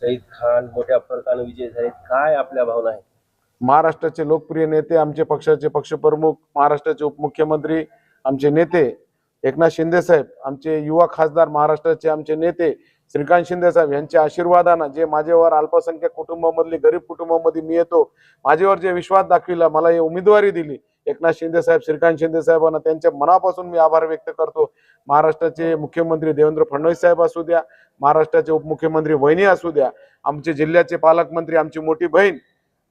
सईद खान मोठ्या फरकाने विजय झाले, काय आपल्या भावना आहेत? महाराष्ट्राचे लोकप्रिय नेते, आमचे पक्षाचे पक्षप्रमुख, महाराष्ट्राचे उपमुख्यमंत्री, आमचे नेते एकनाथ शिंदे साहेब, आमचे युवा खासदार, महाराष्ट्राचे आमचे नेते श्रीकांत शिंदे साहेब यांच्या आशीर्वादानं जे माझ्यावर अल्पसंख्याक कुटुंबामधली गरीब कुटुंबामध्ये मी येतो, माझ्यावर जे विश्वास दाखविला, मला ही उमेदवारी दिली एकनाथ शिंदे साहेब, श्रीकांत शिंदे साहेबांना त्यांच्या मनापासून मी आभार व्यक्त करतो। महाराष्ट्राचे मुख्यमंत्री देवेंद्र फडणवीस साहेब असू द्या, महाराष्ट्राचे उपमुख्यमंत्री वहिनी असू द्या, आमचे जिल्ह्याचे पालकमंत्री, आमची मोठी बहीण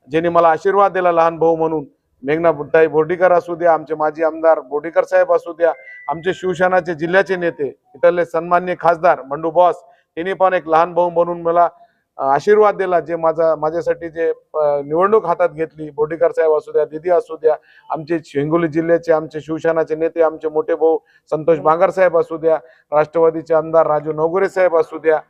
ज्यांनी मला आशीर्वाद दिला लहान भाऊ म्हणून, मेघनाताई बोर्डीकर असू द्या, आमचे माजी आमदार बोर्डीकर साहेब असू द्या, आमचे शिवसेनाचे जिल्ह्याचे नेते इथले सन्माननीय खासदार बंडू बॉस, त्यांनी पण एक लहान भाऊ म्हणून मला आशीर्वाद दिला, जे माझ्यासाठी जे निवडणूक हातात घेतली, बोर्डीकर साहेब असू द्या, दिदी असू द्या, आमचे हिंगोली जिल्ह्याचे आमचे शिवसेनाचे नेते, आमचे मोठे भाऊ संतोष बांगर साहेब असू द्या, राष्ट्रवादीचे आमदार राजू नवगुरे साहेब असू द्या,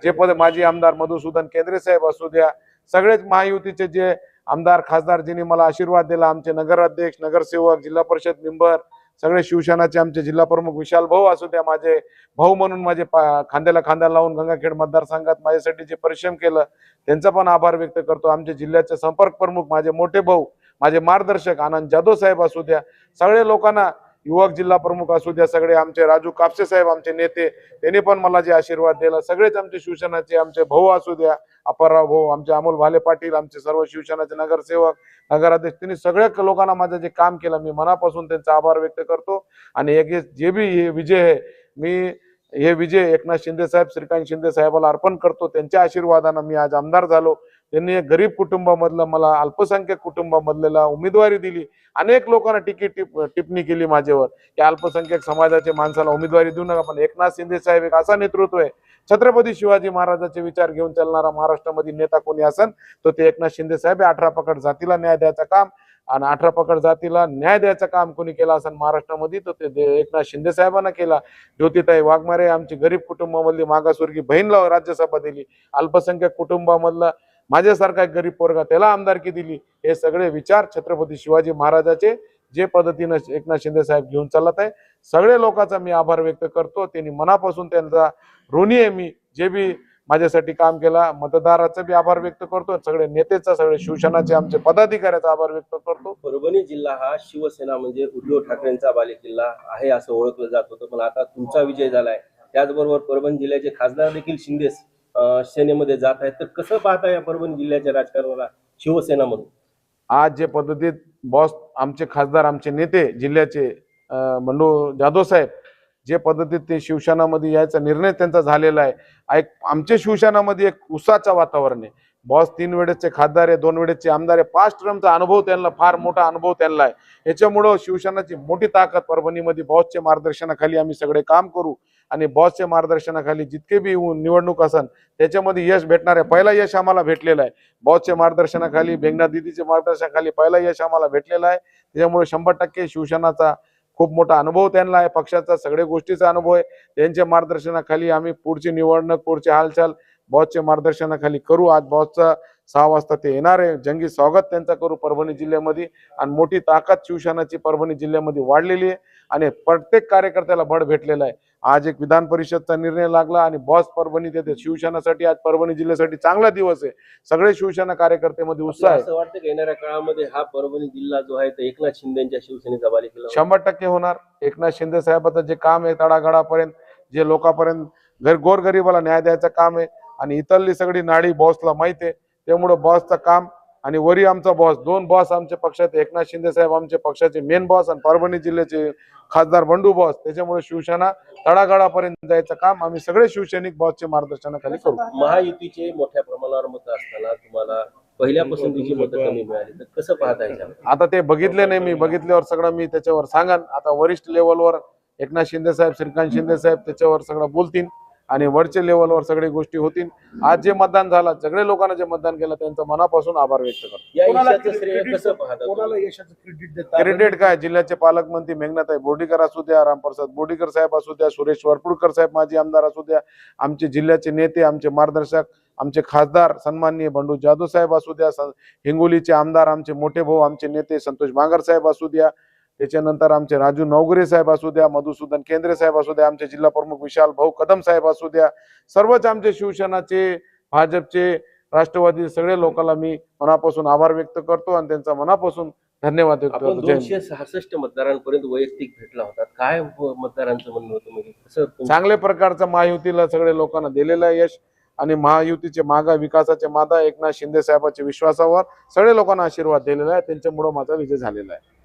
जे पद माजी आमदार मधुसूदन केंद्रे साहेब असू द्या, सगळेच महायुतीचे जे आमदार खासदार ज्यांनी मला आशीर्वाद दिला, आमचे नगराध्यक्ष, नगरसेवक, जिल्हा परिषद मेंबर, सगळे शिवसेनाचे आमचे जिल्हा प्रमुख विशाल भाऊ असू द्या, माझे भाऊ म्हणून माझे खांद्याला खांदा लावून गंगाखेड मतदारसंघात माझ्यासाठी जे परिश्रम केलं त्यांचा पण आभार व्यक्त करतो। आमचे जिल्ह्याचे संपर्क प्रमुख, माझे मोठे भाऊ, माझे मार्गदर्शक आनंद जाधव साहेब असू द्या, सगळे लोकांना, युवक जिल्हा प्रमुख असू द्या, सगळे आमचे राजू कापसे साहेब आमचे नेते, त्यांनी पण मला जे आशीर्वाद दिला, सगळेच आमचे शिवसेनाचे आमचे भाऊ असू द्या, अप्पाराव भाऊ, आमचे अमोल भाले पाटील, आमचे सर्व शिवसेनाचे नगरसेवक, नगराध्यक्ष, त्यांनी सगळ्या लोकांना माझं जे काम केलं मी मनापासून त्यांचा आभार व्यक्त करतो। आणि एक जे बी हे विजय आहे, मी हे विजय एकनाथ शिंदे साहेब, श्रीकांत शिंदे साहेबाला अर्पण करतो। त्यांच्या आशीर्वादानं मी आज आमदार झालो। त्यांनी एक गरीब कुटुंबामधलं मला अल्पसंख्याक कुटुंबामधलेला उमेदवारी दिली। अनेक लोकांना टिप्पणी केली माझ्यावर की अल्पसंख्याक समाजाच्या माणसाला उमेदवारी देऊ नका, पण एकनाथ शिंदे साहेब एक असा नेतृत्व आहे, छत्रपती शिवाजी महाराजांचे विचार घेऊन चालणारा महाराष्ट्रामध्ये नेता कोणी असन तो ते एकनाथ शिंदे साहेब। 18 पगड जातीला न्याय द्यायचं काम आणि 18 पगड जातीला न्याय द्यायचं काम कोणी केलं असेल महाराष्ट्रामध्ये तर ते एकनाथ शिंदे साहेबांना केला। ज्योतिताई वाघमारे आमची गरीब कुटुंबामधली मागासवर्गीय बहीणला राज्यसभा दिली, अल्पसंख्याक कुटुंबामधला माझ्यासारखा एक गरीब पोरगा त्याला आमदारकी दिली। हे सगळे विचार छत्रपती शिवाजी महाराजांचे जे पद्धतीने एकनाथ शिंदे साहेब घेऊन चालत आहे, सगळे लोकांचा मी आभार व्यक्त करतो। त्यांनी मनापासून त्यांचा ऋणी आहे मी, जे बी माझ्यासाठी काम केला। मतदाराचा बी आभार व्यक्त करतो, सगळे नेतेचा, सगळे शिवसेनाचे आमचे पदाधिकाऱ्याचा आभार व्यक्त करतो। परभणी जिल्हा हा शिवसेना म्हणजे उद्धव ठाकरेंचा बालेकिल्ला आहे असं ओळखलं जात होतं, पण आता तुमचा विजय झालाय। त्याचबरोबर परभणी जिल्ह्याचे खासदार देखील शिंदे सेनेमध्ये जात आहेत, तर कसं पाहता या परभणी जिल्ह्याच्या राजकारणाला शिवसेना म्हणून? आज जे पद्धतीत बॉस आमचे खासदार, आमचे नेते जिल्ह्याचे बंडू जाधव साहेब जे पद्धतीत ते शिवसेनामध्ये यायचा निर्णय त्यांचा झालेला आहे। आमच्या शिवसेनामध्ये एक उत्साहाचं वातावरण आहे। बॉस 3 वेळेसचे खासदार आहे, 2 वेळेसचे आमदार आहे, 5 टर्मचा अनुभव त्यांना, फार मोठा अनुभव त्यांना आहे। याच्यामुळं शिवसेनाची मोठी ताकद परभणीमध्ये बॉसच्या मार्गदर्शनाखाली आम्ही सगळे काम करू आणि बॉसच्या मार्गदर्शनाखाली जितके बी निवडणूक असन त्याच्यामध्ये यश भेटणार आहे। पहिला यश आम्हाला भेटलेला आहे बॉसच्या मार्गदर्शनाखाली, बेंगना दिदीच्या मार्गदर्शनाखाली पहिला यश आम्हाला भेटलेला आहे। त्याच्यामुळे 100% शिवसेनाचा खूप मोठा अनुभव त्यांना आहे, पक्षाचा सगळ्या गोष्टीचा अनुभव आहे। त्यांच्या मार्गदर्शनाखाली आम्ही पुढची निवडणूक, पुढची हालचाल बॉसच्या मार्गदर्शनाखाली करू। आज बॉसचा 6 वाजता ते येणार आहे, जंगी स्वागत त्यांचा करू परभणी जिल्ह्यामध्ये आणि मोठी ताकद शिवसेनाची परभणी जिल्ह्यामध्ये वाढलेली आहे आणि प्रत्येक कार्यकर्त्याला बळ भेटलेला आहे। आज एक विधान परिषदचा निर्णय लागला आणि बॉस परभणी देते शिवसेनेसाठी। आज परभणी जिल्ह्यासाठी चांगला दिवस आहे, सगळे शिवसेना कार्यकर्त्यामध्ये उत्साह आहे। असं वाटतं की येणाऱ्या काळामध्ये हा परभणी जिल्हा जो आहे तो एकनाथ शिंदेच्या शिवसेनेचा बालेकिल्ला 100% होणार। एकनाथ शिंदे साहेबांचं जे काम आहे तळागाळापर्यंत, जे लोकांपर्यंत गोरगरिबाला न्याय द्यायचं काम आहे आणि इथली सगळी नाडी बॉसला माहित आहे। त्यामुळे बॉसचं काम आणि वरी आमचा बॉस, 2 बॉस आमच्या पक्षात, एकनाथ शिंदे साहेब आमचे पक्षाचे मेन बॉस आणि परभणी जिल्ह्याचे खासदार बंडू बॉस। त्याच्यामुळे शिवसेना तळागाळापर्यंत जायचं काम आम्ही सगळे शिवसैनिक बॉसच्या मार्गदर्शनाखाली करू। महायुतीचे मोठ्या प्रमाणावर मत असताना तुम्हाला पहिल्या पसंतीची मतं कमी मिळाली, तर कसं पाहता येईल? आता ते बघितले नाही मी, बघितल्यावर सगळं मी त्याच्यावर सांगन। आता वरिष्ठ लेवलवर एकनाथ शिंदे साहेब, श्रीकांत शिंदे साहेब त्याच्यावर सगळं बोलतील आणि वरच्या लेवलवर सगळी गोष्टी होतील। आज जे मतदान झालं, सगळे लोकांना जे मतदान केलं त्यांचा मनापासून आभार व्यक्त करतो। या यशाचं श्रेय कसं पाहता? कोणाला यशाचं क्रेडिट देतात? क्रेडिट काय, जिल्ह्याचे पालकमंत्री मेघनाताई बोर्डीकर असू द्या, रामप्रसाद बोर्डीकर साहेब असू द्या, सुरेश वरपुडकर साहेब माजी आमदार असू द्या, आमचे जिल्ह्याचे नेते, आमचे मार्गदर्शक, आमचे खासदार सन्माननीय बंडू जाधव साहेब असू द्या, हिंगोलीचे आमदार आमचे मोठे भाऊ, आमचे नेते संतोष बांगर साहेब असू द्या, त्याच्यानंतर आमचे राजू नवगुरे साहेब असू द्या, मधुसूदन केंद्रे साहेब असू द्या, आमचे जिल्हा प्रमुख विशाल भाऊ कदम साहेब असू द्या, सर्वच आमचे शिवसेनाचे भाजपचे, राष्ट्रवादी सगळे लोकांना मी मनापासून आभार व्यक्त करतो आणि त्यांचा मनापासून धन्यवाद व्यक्त आपण करतो. जय हिंद. 266 मतदारांपर्यंत वैयक्तिक भेटला होता. काय मतदारांचं म्हणणं होतं, म्हणजे कसं चांगल्या प्रकारचा महायुतीला सगळ्या लोकांना दिलेलं आहे यश आणि महायुतीचे मागा विकासाचे मादा एकनाथ शिंदे साहेबांच्या विश्वासावर सगळ्या लोकांना आशीर्वाद दिलेला आहे. त्यांच्यामुळे माझा विजय झालेला आहे.